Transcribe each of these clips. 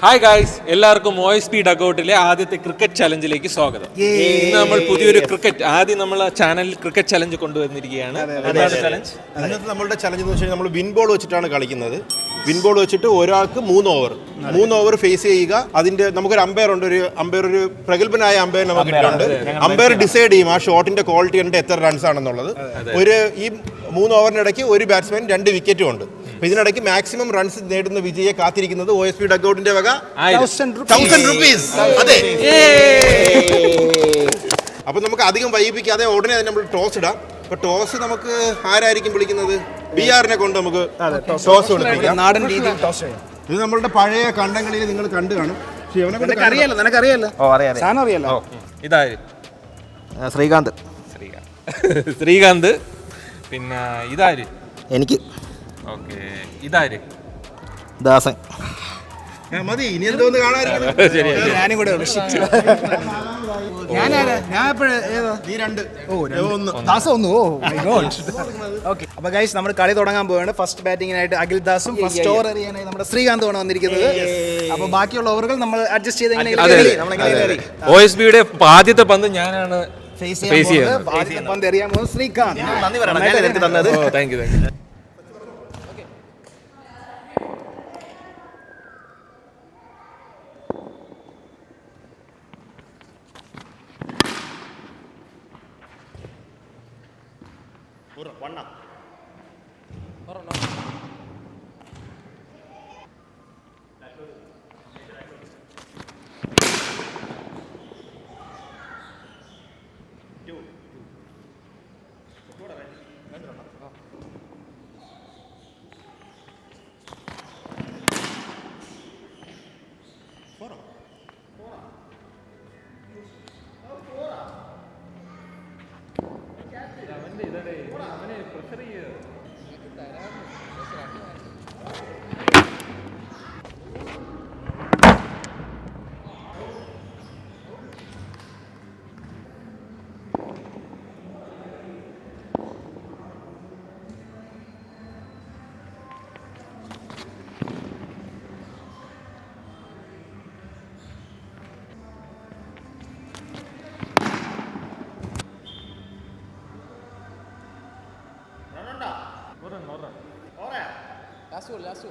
Hi guys, എല്ലാവർക്കും OSP ഡഗൗട്ടിലെ ആദ്യത്തെ cricket ചലഞ്ചിലേക്ക് സ്വാഗതം. ഇന്ന് നമ്മൾ പുതിയൊരു ആദ്യം നമ്മൾ ചാനലിൽ ക്രിക്കറ്റ് ചലഞ്ച് കൊണ്ടുവന്നിരിക്കുകയാണ്. ഇന്നത്തെ നമ്മളുടെ ചലഞ്ച് എന്ന് വെച്ചാൽ നമ്മൾ വിൻ ബോൾ വെച്ചിട്ടാണ് കളിക്കുന്നത്. വിൻ ബോൾ വെച്ചിട്ട് ഒരാൾക്ക് 3 ഓവർ ഫേസ് ചെയ്യുക. അതിന്റെ നമുക്കൊരു അമ്പയർ ഉണ്ട്, ഒരു പ്രഗത്ഭനായ അമ്പയർ നമുക്ക് കിട്ടുന്നുണ്ട്. അമ്പയർ ഡിസൈഡ് ചെയ്യും ആ ഷോട്ടിന്റെ ക്വാളിറ്റി ഉണ്ട്, എത്ര റൺസ് ആണെന്നുള്ളത്. ഈ 3 ഓവറിനിടയ്ക്ക് ഒരു ബാറ്റ്സ്മാൻ 2 വിക്കറ്റും ഉണ്ട്. ഇതിനിടയ്ക്ക് മാക്സിമം റൺസ് നേടുന്ന വിജയെ കാത്തിരിക്കുന്നത് OSP ഡഗൗട്ടിന്റെ വക 1000 രൂപീസ്. അതെ, അപ്പൊ നമുക്ക് അധികം വൈകിപ്പിക്കാതെ ഉടനെ തന്നെ നമ്മൾ ടോസ് ഇടാം. അപ്പൊ ടോസ് നമുക്ക് ആരായിരിക്കും വിളിക്കുന്നത്? BR-നെ കൊണ്ട് നമുക്ക് ടോസ് വിളിപ്പിക്കാം. നാടൻ രീതിയിൽ ടോസ് ചെയ്യാം. ഇത് നമ്മളുടെ പഴയ കണ്ടങ്ങളിൽ നിങ്ങൾ കണ്ടു കാണും. ഇതാര്? ശ്രീകാന്ത്. പിന്നെ ഇതാര്? എനിക്ക്. ഓക്കെ, ഇതാര്? ദാസൻ. മതി, ഇനി എന്തോന്ന് കാണാൻ. ഞാനും കൂടെ അപ്പൊ ഗൈസ്, നമ്മൾ കളി തുടങ്ങാൻ പോവാണ്. ഫസ്റ്റ് ബാറ്റിങ്ങിനായിട്ട് അഖിൽ ദാസും ഫസ്റ്റ് ഓവർ എറിയാനായി നമ്മുടെ ശ്രീകാന്തുമാണ് വന്നിരിക്കുന്നത്. അപ്പൊ ബാക്കിയുള്ള ഓവറുകൾ നമ്മൾ അഡ്ജസ്റ്റ് ചെയ്ത് OSBയുടെ ആദ്യത്തെ പന്ത് ഞാനാണ് ഫേസ് ചെയ്യുന്നത്. ആദ്യത്തെ പന്ത് എറിയാൻ പോകുന്നത് ശ്രീകാന്ത്. നന്ദി പറയണം തന്നത്. Thank you. ലാസ്റ്റ്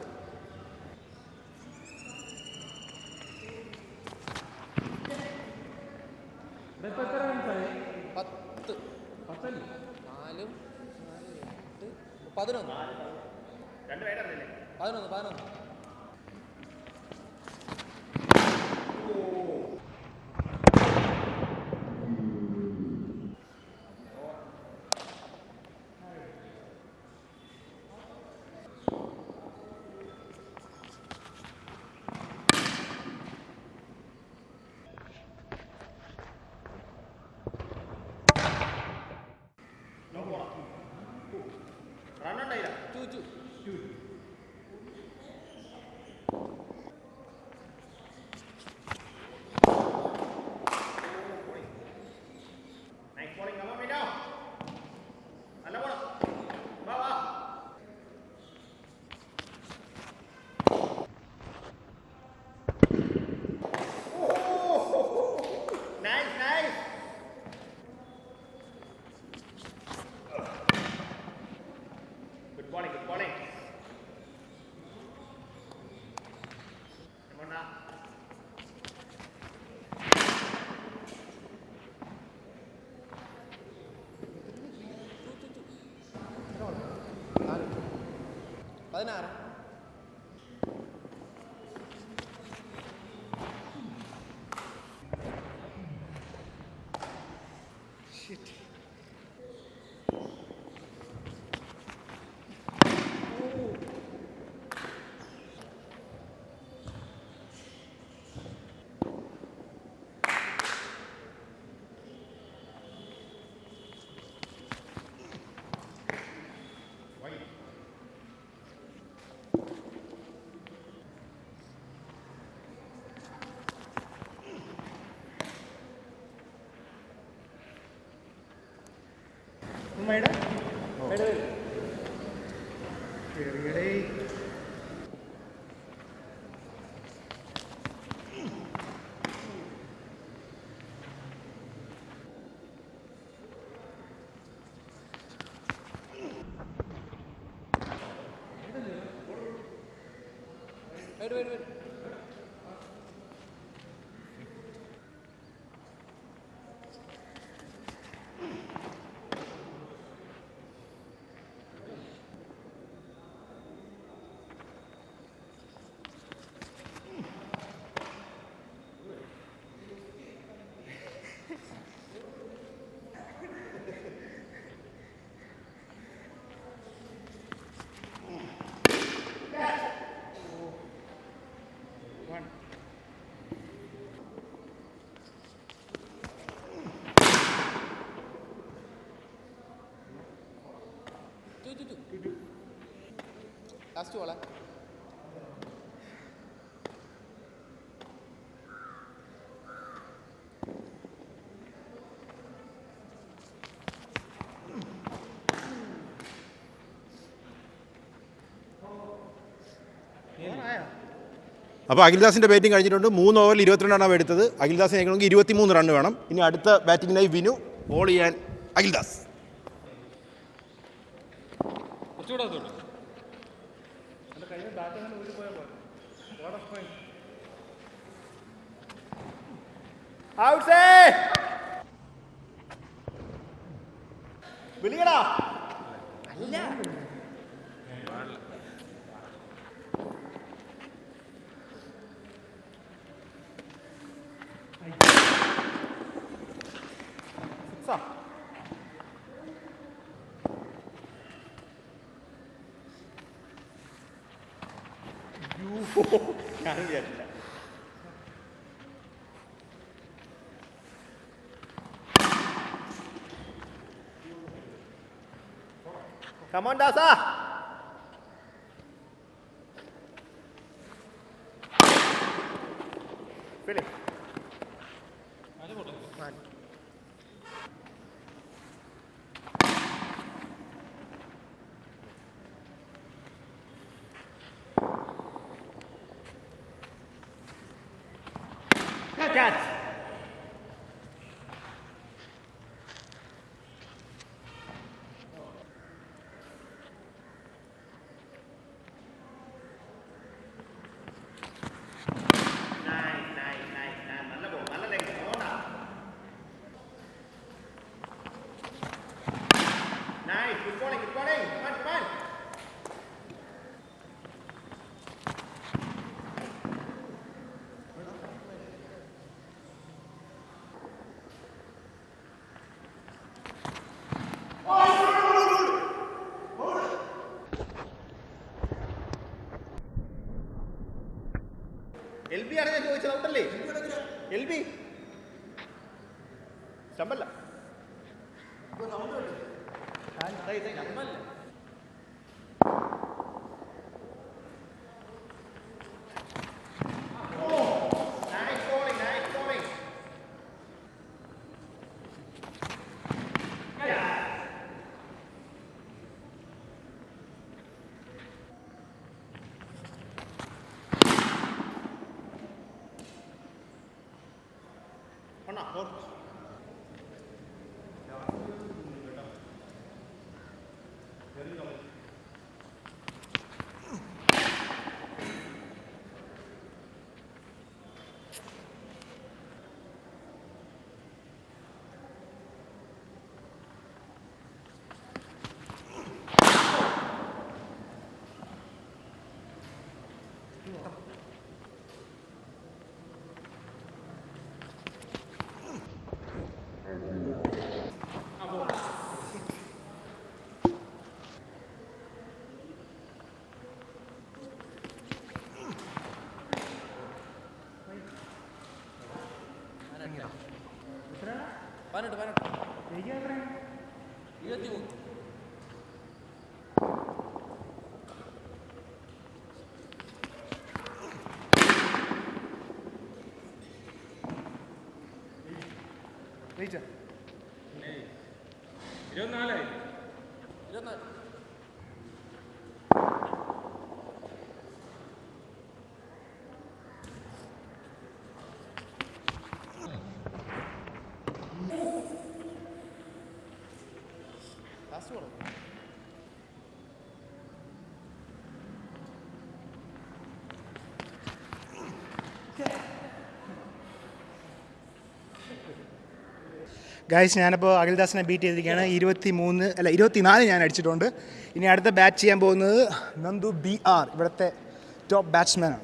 ലാസ്റ്റ് ബോളാ. അപ്പോൾ അഖിൽദാസിൻ്റെ ബാറ്റിംഗ് കഴിഞ്ഞിട്ടുണ്ട്. 3 ഓവറിൽ 22 റണ്ണാണ് എടുത്തത്. അഖിൽദാസിന് ജയിക്കണമെങ്കിൽ 23 റണ്ണ് വേണം. ഇനി അടുത്ത ബാറ്റിങ്ങിനായി വിനു, ബോൾ ചെയ്യാൻ അഖിൽദാസ്. വിളിയടാ. അല്ല ഞാൻ വിചാരിച്ചില്ല. Come on, Dasa. Philip. Catch. Nice, good bowling, good bowling. Come on, come on. LB ആണ് ഞാൻ ചോദിച്ചത്, ഔട്ടല്ലേ? LB സ്റ്റമ്പല്ല. ഗൈസ് ഞാനിപ്പോൾ അഖിൽദാസിനെ ബീറ്റ് ചെയ്തിരിക്കുകയാണ് 24 ഞാൻ അടിച്ചിട്ടുണ്ട്. ഇനി അടുത്ത ബാറ്റ് ചെയ്യാൻ പോകുന്നത് നന്ദു BR, ഇവിടുത്തെ ടോപ്പ് ബാറ്റ്സ്മാനാണ്.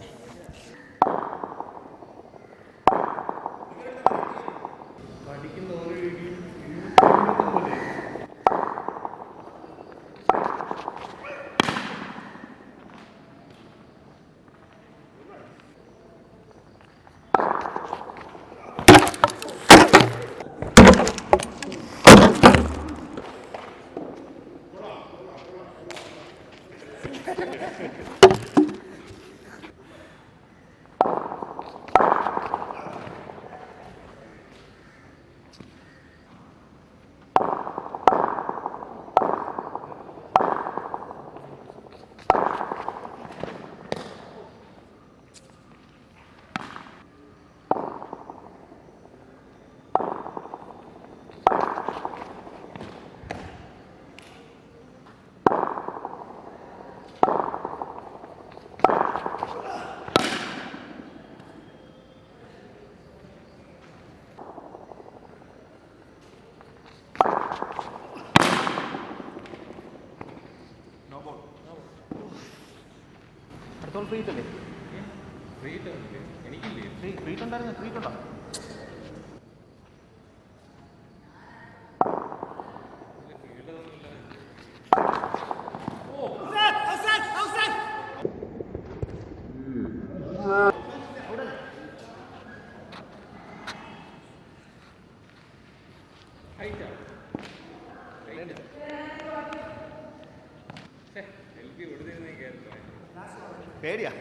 പേടിയാ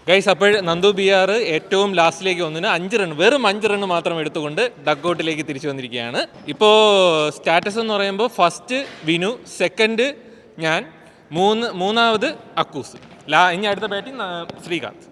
ഗൈസ്, അപ്പോൾ നന്ദു BR ഏറ്റവും ലാസ്റ്റിലേക്ക് വന്നതിന് 5 റൺ, വെറും 5 റൺ മാത്രം എടുത്തുകൊണ്ട് ഡഗ് ഔട്ടിലേക്ക് തിരിച്ചു വന്നിരിക്കുകയാണ്. ഇപ്പോൾ സ്റ്റാറ്റസ് എന്ന് പറയുമ്പോൾ ഫസ്റ്റ് വിനു, സെക്കൻഡ് ഞാൻ, മൂന്നാമത് അക്കൂസ്, ഇനി അടുത്ത ബാറ്റിംഗ് ശ്രീകാന്ത്.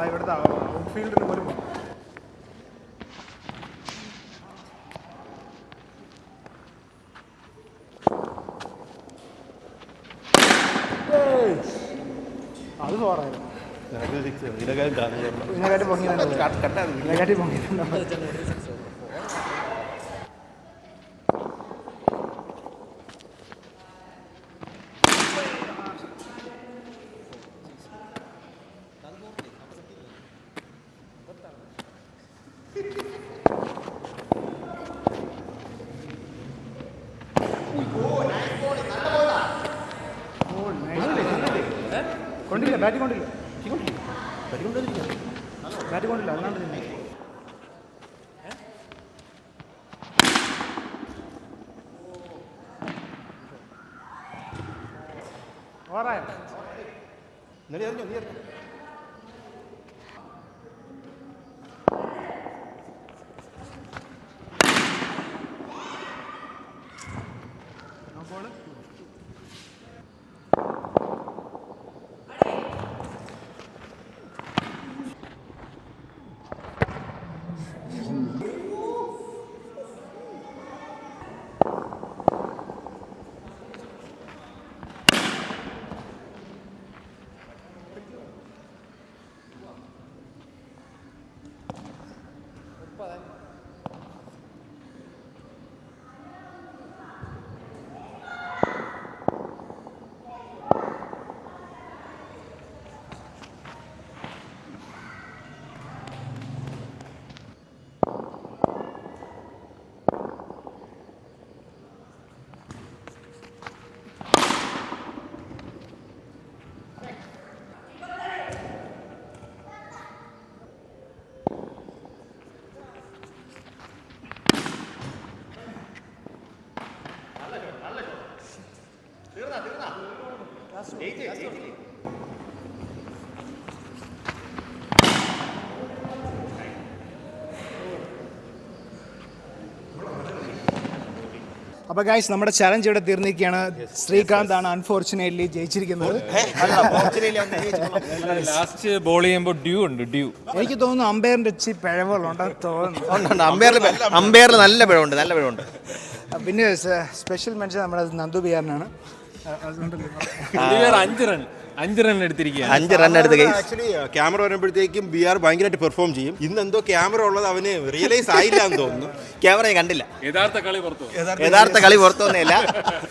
ഇവിടുത്തെ ഔട്ട്ഫീൽഡിന് പോലും അത് പോറായിരുന്നു. ഇതിനെക്കാട്ടി പൊങ്ങിയിട്ടുണ്ടോ? കൊണ്ടില്ല, ബാറ്റ് കൊണ്ടില്ല, അല്ലാണ്ട് തന്നെ ഓറായ അപ്പോൾ ഗൈസ് നമ്മുടെ ചലഞ്ച് ഇവിടെ തീർന്നിരിക്കുകയാണ്. ശ്രീകാന്ത് ആണ് അൺഫോർച്ചുനേറ്റ്ലി ജയിച്ചിരിക്കുന്നത്. ലാസ്റ്റ് ബോൾ ചെയ്യുമ്പോൾ ഡ്യൂ ഉണ്ട്. എനിക്ക് തോന്നുന്നു അമ്പയറിന്റെ ഇച്ചി പിഴവുകളുണ്ടെന്ന് തോന്നുന്നു. അമ്പയറിൽ നല്ല പിഴവുണ്ട്. പിന്നെ സ്പെഷ്യൽ മെൻഷൻ നമ്മുടെ നന്ദു ബിയാറിനാണ്. 5 റൺ എടുത്തിരിക്കുകയാണ്. 5 റൺ എടുത്ത് ആക്ച്വലി ക്യാമറ വരുമ്പോഴത്തേക്കും ബിആർ ഭയങ്കരമായിട്ട് പെർഫോം ചെയ്യും. ഇന്ന് എന്തോ ക്യാമറ ഉള്ളത് അവന് റിയലൈസ് ആയില്ല എന്ന് തോന്നുന്നു. ക്യാമറ കണ്ടില്ല. യഥാർത്ഥ കളി പുറത്തു വന്നില്ല.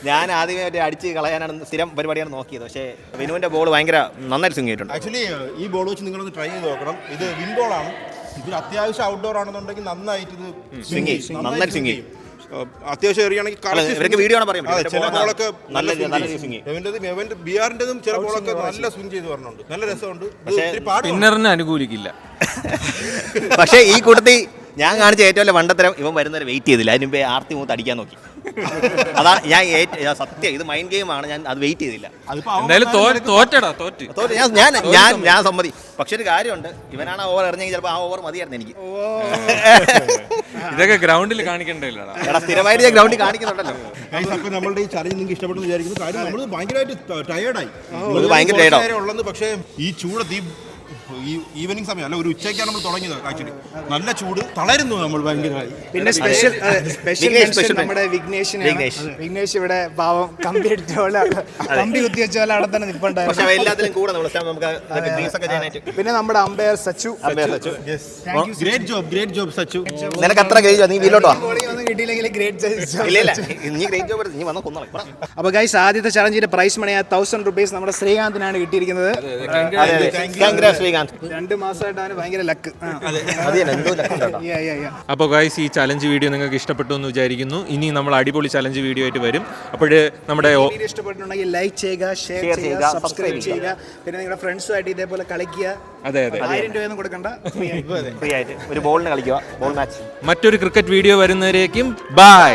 ഞാൻ ആദ്യമേ അടിച്ച് കളയാനാണ് സ്ഥിരം പരിപാടിയാണ് നോക്കിയത്. പക്ഷേ വിനുവിന്റെ ബോൾ ഭയങ്കര നന്നായിട്ട് സ്വിംഗ് ചെയ്തിട്ടുണ്ട്. ആക്ച്വലി ഈ ബോൾ വെച്ച് നിങ്ങളൊന്ന് ട്രൈ ചെയ്ത് നോക്കണം. ഇത് വിൻ ബോളാണ്. ഇതിൽ അത്യാവശ്യം ഔട്ട്ഡോർ ആണെന്നുണ്ടെങ്കിൽ നന്നായിട്ട് ഇത് നന്നായിട്ട് സ്വിംഗ് ചെയ്യും. അത്യാവശ്യം എറിയാണെങ്കിൽ ഇവർക്ക് വീഡിയോ ആണ് പറയാൻ ചില ബോളൊക്കെ നല്ല സ്വിംഗ്. ബിആറിന്റെതും ചില ബോളൊക്കെ നല്ല സ്വിംഗ് ചെയ്ത് പറഞ്ഞുണ്ട്. നല്ല രസമുണ്ട്. സ്പിന്നറിനെ അനുകൂലിക്കില്ല. പക്ഷേ ഈ കൂട്ടത്തിൽ ഞാൻ കാണിച്ച ഏറ്റവും വലിയ വണ്ടത്തരം ഇവൻ വരുന്നവരെ വെയിറ്റ് ചെയ്തില്ല. അതിന് മുമ്പേ ആർത്തി മൂത്ത് അടിക്കാൻ നോക്കി. അതാണ് ഞാൻ സത്യം, ഇത് മൈൻഡ് ഗെയിം ആണ്. ഞാൻ അത് വെയിറ്റ് ചെയ്തില്ല. എന്തായാലും തോറ്റ് ഞാൻ സമ്മതി. പക്ഷെ ഒരു കാര്യമുണ്ട്, ഇവനാണ് ഓവർ എറിഞ്ഞെങ്കിൽ ചിലപ്പോൾ ആ ഓവർ മതിയായിരുന്നു എനിക്ക്. ഇതൊക്കെ ഗ്രൗണ്ടിൽ കാണിക്കണ്ടല്ലോ. സ്ഥിരമായിട്ട് ഞാൻ ഗ്രൗണ്ടിൽ കാണിക്കുന്നുണ്ടല്ലോ. അപ്പോൾ നമ്മളുടെ ഈ ചലഞ്ച് നിങ്ങൾക്ക് ഇഷ്ടപ്പെട്ടു വിചാരിക്കുന്നു. കാര്യം നമ്മൾ ഭയങ്കരമായിട്ട് ടയേർഡായി ഉള്ളത്. പക്ഷേ ഈ ചൂടത്ത് ഈ ഈവനിങ് സമയം അല്ല, ഒരു ഉച്ചയ്ക്കാണ് നമ്മൾ തുടങ്ങിയത്. ആക്ച്വലി നല്ല ചൂട്, തളരുന്നു നമ്മൾ ഭയങ്കരമായി. പിന്നെ സ്പെഷ്യൽ നമ്മുടെ വിഘ്നേഷ് ഇവിടെ പാവം കമ്പി അടിച്ച പോലെ, കമ്പി കുത്തി വെച്ച പോലെ അവിടെ തന്നെ നിൽപ്പുണ്ടായിരുന്നു. എല്ലാത്തിലും കൂടെ പിന്നെ നമ്മുടെ umpire Sachu. Great job Sachu. നിനക്ക് അത്ര ഗ്രേറ്റ്, നീ വീട്ടിലോട്ടോ കിട്ടിയില്ലെങ്കിൽ ഗ്രേറ്റ്. നീ വന്ന കൊന്നോളെ. അപ്പോൾ ഗൈസ്, ആദ്യത്തെ ചലഞ്ചിന്റെ പ്രൈസ് മണി 1000 rupees നമ്മുടെ ശ്രീകാന്തിനാണ് കിട്ടിയിരിക്കുന്നത്. 2 മാസമായിട്ടാണ് ഭയങ്കര ലക്ക്. അപ്പോൾ ഗൈസ്, ഈ ചലഞ്ച് വീഡിയോ നിങ്ങൾക്ക് ഇഷ്ടപ്പെട്ടു എന്ന് വിചാരിക്കുന്നു. ഇനി നമ്മൾ അടിപൊളി ചലഞ്ച് വീഡിയോ ആയിട്ട് വരും. അപ്പോൾ നമ്മുടെ ഇഷ്ടപ്പെട്ടുണ്ടെങ്കിൽ ലൈക്ക് ചെയ്യുക, ഷെയർ ചെയ്യുക, സബ്സ്ക്രൈബ് ചെയ്യുക. പിന്നെ നിങ്ങളുടെ ഫ്രണ്ട്സുമായിട്ട് ഇതേപോലെ കളിക്കുക. 1000 രൂപയൊന്നും കൊടുക്കണ്ട, ഫ്രീ ആയിട്ട് ഒരു ബോളിന് കളിക്കുക. Ball match. മറ്റൊരു ക്രിക്കറ്റ് വീഡിയോ വരുന്നവരേക്കും ബൈ.